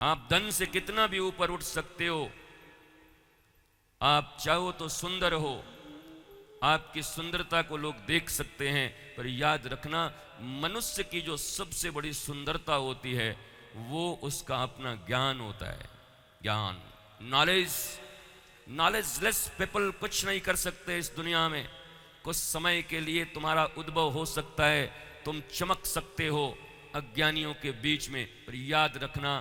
आप धन से कितना भी ऊपर उठ सकते हो, आप चाहो तो सुंदर हो, आपकी सुंदरता को लोग देख सकते हैं, पर याद रखना मनुष्य की जो सबसे बड़ी सुंदरता होती है वो उसका अपना ज्ञान होता है। ज्ञान, नॉलेज। नॉलेजलेस पीपल कुछ नहीं कर सकते इस दुनिया में। कुछ समय के लिए तुम्हारा उद्भव हो सकता है, तुम चमक सकते हो अज्ञानियों के बीच में, पर याद रखना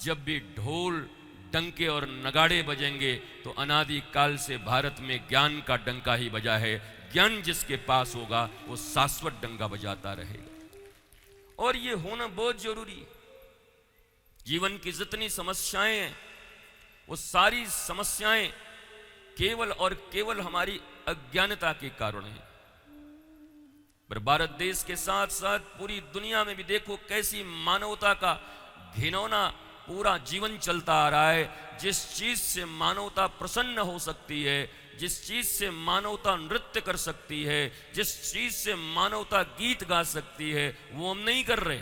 जब भी ढोल डंके और नगाड़े बजेंगे तो अनादि काल से भारत में ज्ञान का डंका ही बजा है। ज्ञान जिसके पास होगा वो शाश्वत डंका बजाता रहेगा, और ये होना बहुत जरूरी है। जीवन की जितनी समस्याएं हैं वो सारी समस्याएं केवल और केवल हमारी अज्ञानता के कारण है। पर भारत देश के साथ साथ पूरी दुनिया में भी देखो कैसी मानवता का घिनौना पूरा जीवन चलता आ रहा है। जिस चीज से मानवता प्रसन्न हो सकती है, जिस चीज से मानवता नृत्य कर सकती है, जिस चीज से मानवता गीत गा सकती है, वो हम नहीं कर रहे।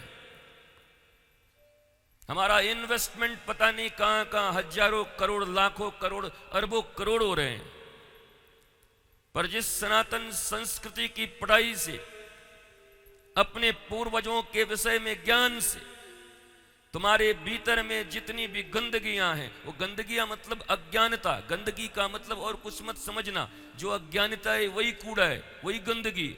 हमारा इन्वेस्टमेंट पता नहीं कहां कहां हजारों करोड़, लाखों करोड़, अरबों करोड़ हो रहे हैं, पर जिस सनातन संस्कृति की पढ़ाई से, अपने पूर्वजों के विषय में ज्ञान से तुम्हारे भीतर में जितनी भी गंदगियां हैं, वो गंदगियां मतलब अज्ञानता, गंदगी का मतलब और कुछ मत समझना, जो अज्ञानता है वही कूड़ा है, वही गंदगी।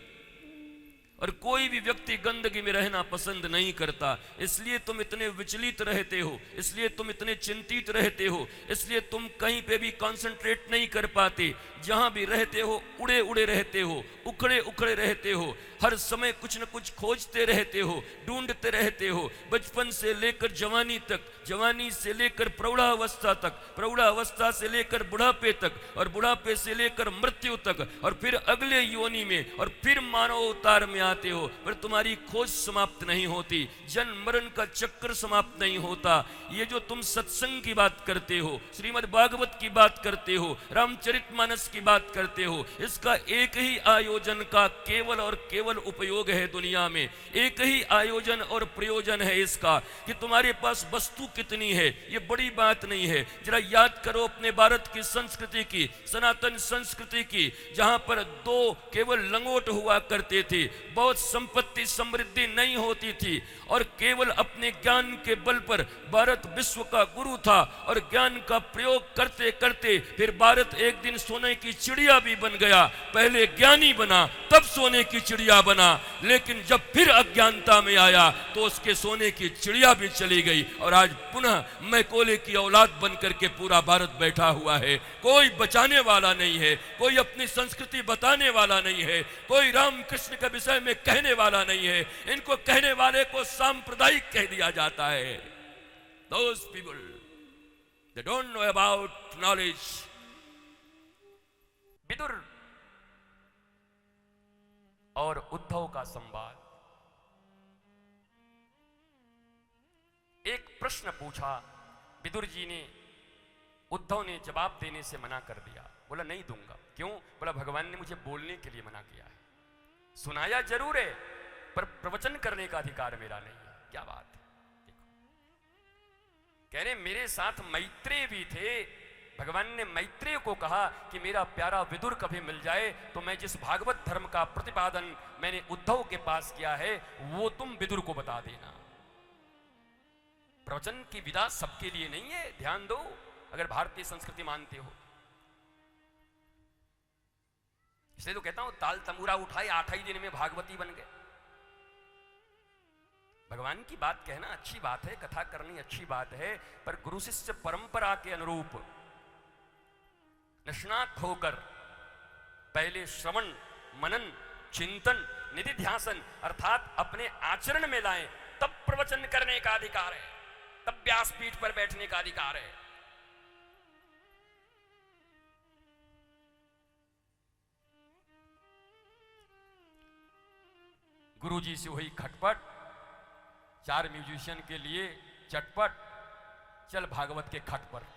और कोई भी व्यक्ति गंदगी में रहना पसंद नहीं करता, इसलिए तुम इतने विचलित रहते हो, इसलिए तुम इतने चिंतित रहते हो, इसलिए तुम कहीं पे भी कंसंट्रेट नहीं कर पाते। जहां भी रहते हो उड़े उड़े रहते हो, उखड़े उखड़े रहते हो, हर समय कुछ न कुछ खोजते रहते हो, ढूंढते रहते हो। बचपन से लेकर जवानी तक, जवानी से लेकर प्रौढ़ावस्था तक, प्रौढ़ावस्था से लेकर बुढ़ापे तक, और बुढ़ापे से लेकर मृत्यु तक, और फिर अगले योनि में, और फिर मानव अवतार में आते हो, पर तुम्हारी खोज समाप्त नहीं होती, जन्म मरण का चक्कर समाप्त नहीं होता। ये जो तुम सत्संग की बात करते हो, श्रीमद् भागवत की बात करते हो, रामचरितमानस की बात करते हो, इसका एक ही आयोजन का केवल और केवल उपयोग है दुनिया में। एक ही आयोजन और प्रयोजन है इसका कि तुम्हारे पास वस्तु कितनी है, ये बड़ी बात नहीं है। जरा याद करो अपने भारत की संस्कृति की, सनातन संस्कृति की, जहां पर दो केवल लंगोट हुआ करते थे, बहुत संपत्ति समृद्धि नहीं होती थी, और केवल अपने ज्ञान के बल पर भारत विश्व का गुरु था, और ज्ञान का प्रयोग करते करते फिर भारत एक दिन सोने की चिड़िया भी बन गया। पहले ज्ञानी बना, तब सोने की चिड़िया बना, लेकिन जब फिर अज्ञानता में आया तो उसके सोने की चिड़िया भी चली गई, और आज पुनः मैकोले की औलाद बन करके पूरा भारत बैठा हुआ है। कोई बचाने वाला नहीं है, कोई अपनी संस्कृति बताने वाला नहीं है, कोई राम कृष्ण के विषय में कहने वाला नहीं है। इनको कहने वाले को सांप्रदायिक कह दिया जाता है। Those people, they don't know about knowledge. Vidur और उद्धव का संवाद। एक प्रश्न पूछा विदुर जी ने, उद्धव ने जवाब देने से मना कर दिया, बोला नहीं दूंगा। क्यों? बोला भगवान ने मुझे बोलने के लिए मना किया है। सुनाया जरूर है पर प्रवचन करने का अधिकार मेरा नहीं है। क्या बात है, देखो कह रहे मेरे साथ मैत्रेय भी थे। भगवान ने मैत्रेय को कहा कि मेरा प्यारा विदुर कभी मिल जाए तो मैं जिस भागवत धर्म का प्रतिपादन मैंने उद्धव के पास किया है वो तुम विदुर को बता देना। प्रवचन की विधा सबके लिए नहीं है, ध्यान दो, अगर भारतीय संस्कृति मानते हो। इसलिए तो कहता हूं ताल तंबूरा उठाए 8 ही दिन में भागवती बन गए। भगवान की बात कहना अच्छी बात है, कथा करनी अच्छी बात है, पर गुरु शिष्य परंपरा के अनुरूप निष्णात होकर पहले श्रवण मनन चिंतन निधिध्यासन अर्थात अपने आचरण में लाएं, तब प्रवचन करने का अधिकार है, तब व्यासपीठ पर बैठने का अधिकार है। गुरुजी से हुई खटपट, 4 म्यूजिशियन के लिए चटपट, चल भागवत के खट पर।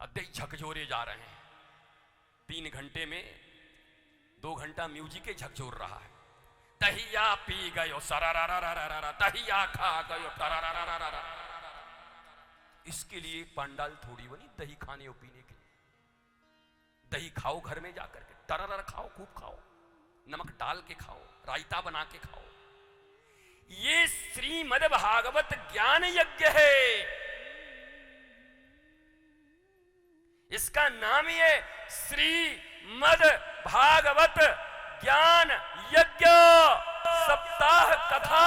अद्दे झकझोरे जा रहे हैं, 3 घंटे में 2 घंटा म्यूजिक झकझोर रहा है। दहिया पी गयो सरारारारारा, दहिया खा गयो टरारारारा, इसके लिए पंडाल थोड़ी बनी दही खाने और पीने के लिए। दही खाओ घर में जाकर के, टरर खाओ, खूब खाओ, नमक डाल के खाओ, रायता बना के खाओ। ये श्रीमद् भागवत ज्ञान यज्ञ है, इसका नाम ही है श्रीमद् भागवत ज्ञान यज्ञ सप्ताह कथा।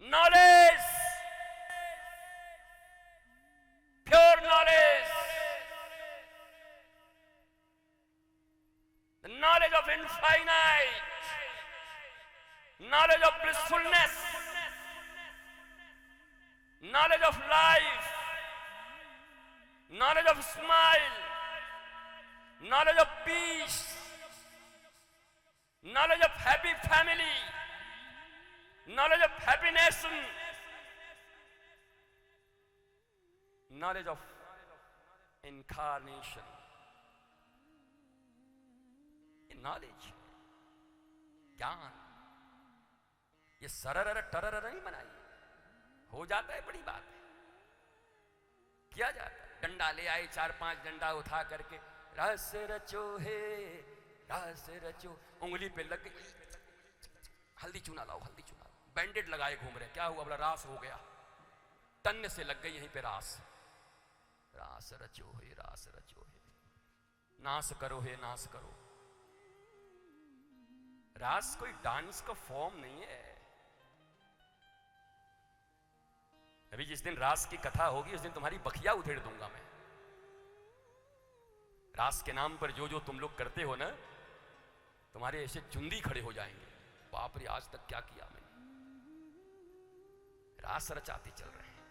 Knowledge, pure knowledge, the knowledge of infinite, knowledge of blissfulness, knowledge of life, knowledge of smile, knowledge of peace, knowledge of happy family, knowledge of happy nation, knowledge of incarnation. knowledge, ज्ञान, ये सरर टरर नहीं बनाइए, हो जाता है बड़ी बात है, किया जाता है। डंडा ले आए, 4-5 डंडा उठा करके रस रचो है, रस रचो, उंगली पे लग गई, हल्दी चूना लाओ, हल्दी चूना लाओ, बैंडेड लगाए घूम रहे, क्या हुआ? बोला रास हो गया, तन से लग गई यहीं पे रास। रास रचो है, रास रचो है, नाश करो है, नाश करो। रास कोई डांस का फॉर्म नहीं है। अभी जिस दिन रास की कथा होगी उस दिन तुम्हारी बखिया उधेड़ दूंगा मैं। रास के नाम पर जो जो तुम लोग करते हो ना, तुम्हारे ऐसे चुंदी खड़े हो जाएंगे, बाप रे आज तक क्या किया मैंने। रास रचाते चल रहे हैं,